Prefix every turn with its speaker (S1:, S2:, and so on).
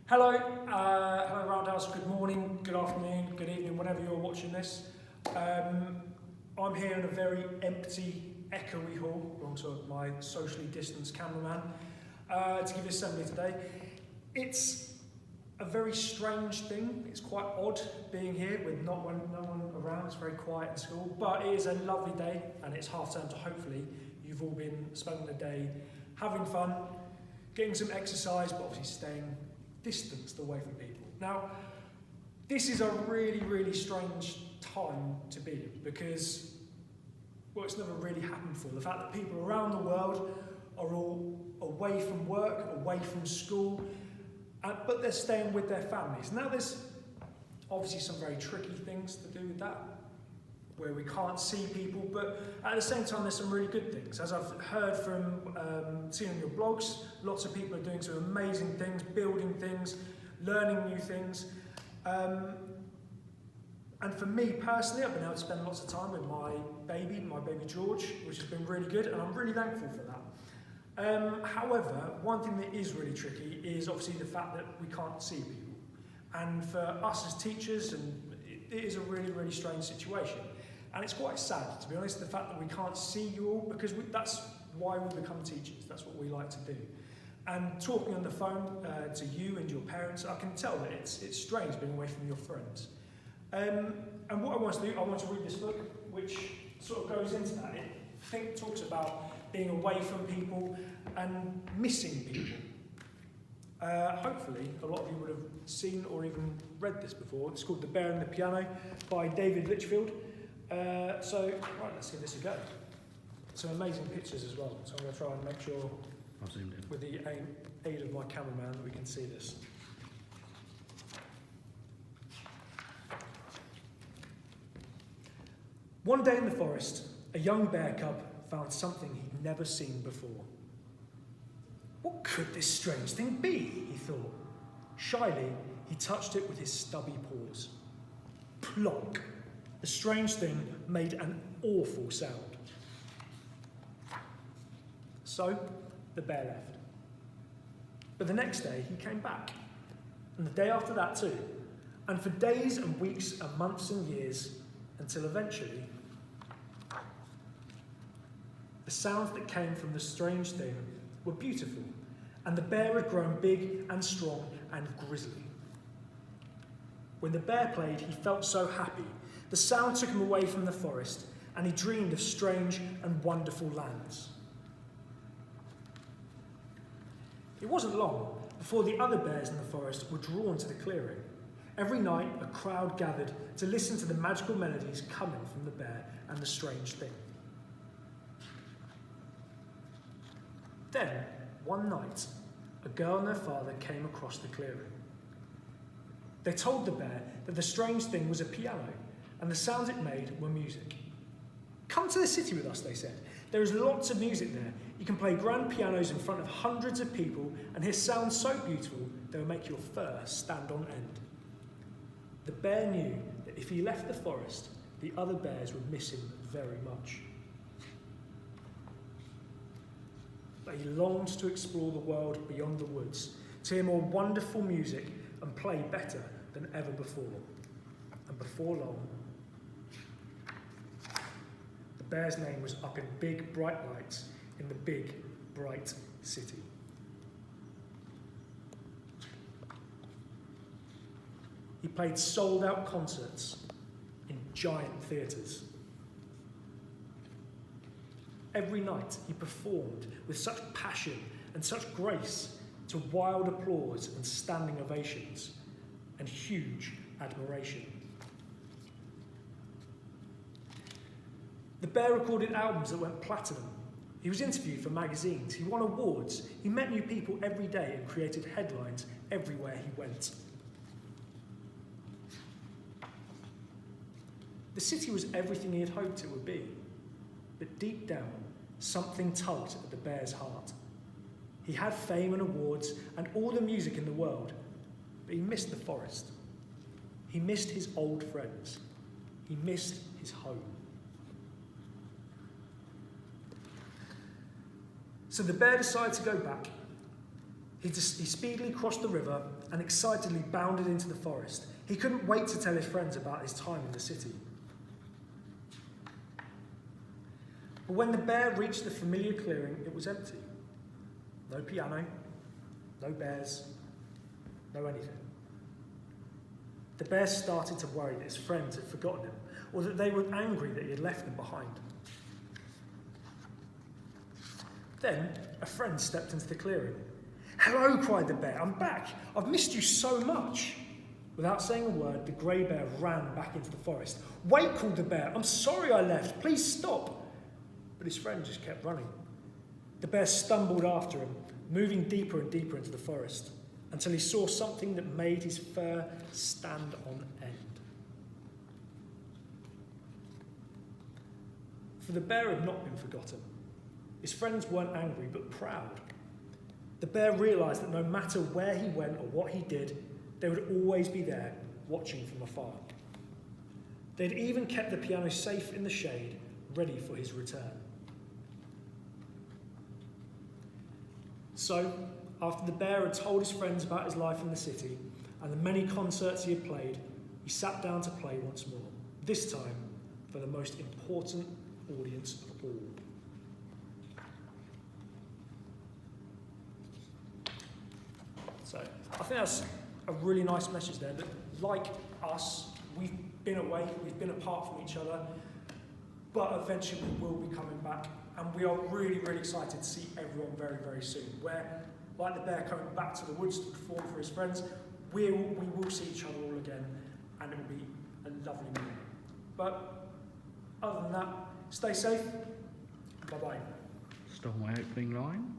S1: Hello Roundhouse, good morning, good afternoon, good evening, whenever you're watching this. I'm here in a very empty, echoey hall, alongside my socially distanced cameraman, to give you assembly today. It's a very strange thing. It's quite odd being here with no one around. It's very quiet in school, but it is a lovely day and it's half term, so hopefully you've all been spending the day having fun, getting some exercise, but obviously staying distanced away from people. Now, this is a really, really strange time to be in because, well, it's never really happened before. The fact that people around the world are all away from work, away from school, but they're staying with their families. Now, there's obviously some very tricky things to do with that, where we can't see people, but at the same time, there's some really good things. As I've heard from, seeing on your blogs, lots of people are doing some amazing things, building things, learning new things. And for me personally, I've been able to spend lots of time with my baby George, which has been really good, and I'm really thankful for that. However, one thing that is really tricky is obviously the fact that we can't see people. And for us as teachers, and it is a really, really strange situation. And it's quite sad, to be honest, the fact that we can't see you all, because that's why we become teachers. That's what we like to do. And talking on the phone to you and your parents, I can tell that it's strange being away from your friends. And what I want to do, I want to read this book, which sort of goes into that. It talks about being away from people and missing people. Hopefully, a lot of you would have seen or even read this before. It's called The Bear and the Piano by David Litchfield. So, right, let's give this a go. Some amazing pictures as well, so I'm going to try and make sure, with the aid of my cameraman, that we can see this. One day in the forest, a young bear cub found something he'd never seen before. What could this strange thing be, he thought. Shyly, he touched it with his stubby paws. Plonk! The strange thing made an awful sound. So, the bear left. But the next day, he came back. And the day after that too. And for days and weeks and months and years, until eventually, the sounds that came from the strange thing were beautiful, and the bear had grown big and strong and grisly. When the bear played, he felt so happy. The sound took him away from the forest, and he dreamed of strange and wonderful lands. It wasn't long before the other bears in the forest were drawn to the clearing. Every night, a crowd gathered to listen to the magical melodies coming from the bear and the strange thing. Then, one night, a girl and her father came across the clearing. They told the bear that the strange thing was a piano, and the sounds it made were music. Come to the city with us, they said. There is lots of music there. You can play grand pianos in front of hundreds of people and hear sounds so beautiful they will make your fur stand on end. The bear knew that if he left the forest, the other bears would miss him very much. But he longed to explore the world beyond the woods, to hear more wonderful music and play better than ever before. And before long, the bear's name was up in big, bright lights in the big, bright city. He played sold-out concerts in giant theatres. Every night he performed with such passion and such grace to wild applause and standing ovations and huge admiration. The bear recorded albums that went platinum. He was interviewed for magazines. He won awards. He met new people every day and created headlines everywhere he went. The city was everything he had hoped it would be. But deep down, something tugged at the bear's heart. He had fame and awards and all the music in the world, but he missed the forest. He missed his old friends. He missed his home. So the bear decided to go back. He speedily crossed the river and excitedly bounded into the forest. He couldn't wait to tell his friends about his time in the city. But when the bear reached the familiar clearing, it was empty. No piano, no bears, no anything. The bear started to worry that his friends had forgotten him, or that they were angry that he had left them behind. Then a friend stepped into the clearing. "Hello," cried the bear. "I'm back. I've missed you so much." Without saying a word, the grey bear ran back into the forest. "Wait," called the bear. "I'm sorry I left. Please stop." But his friend just kept running. The bear stumbled after him, moving deeper and deeper into the forest, until he saw something that made his fur stand on end. For the bear had not been forgotten. His friends weren't angry, but proud. The bear realised that no matter where he went or what he did, they would always be there, watching from afar. They'd even kept the piano safe in the shade, ready for his return. So, after the bear had told his friends about his life in the city and the many concerts he had played, he sat down to play once more, this time for the most important audience of all. So, I think that's a really nice message there, that like us, we've been away, we've been apart from each other, but eventually we will be coming back, and we are really, really excited to see everyone very, very soon. Where, like the bear coming back to the woods to perform for his friends, we will see each other all again, and it will be a lovely moment. But other than that, stay safe. Bye-bye.
S2: Stole my opening line.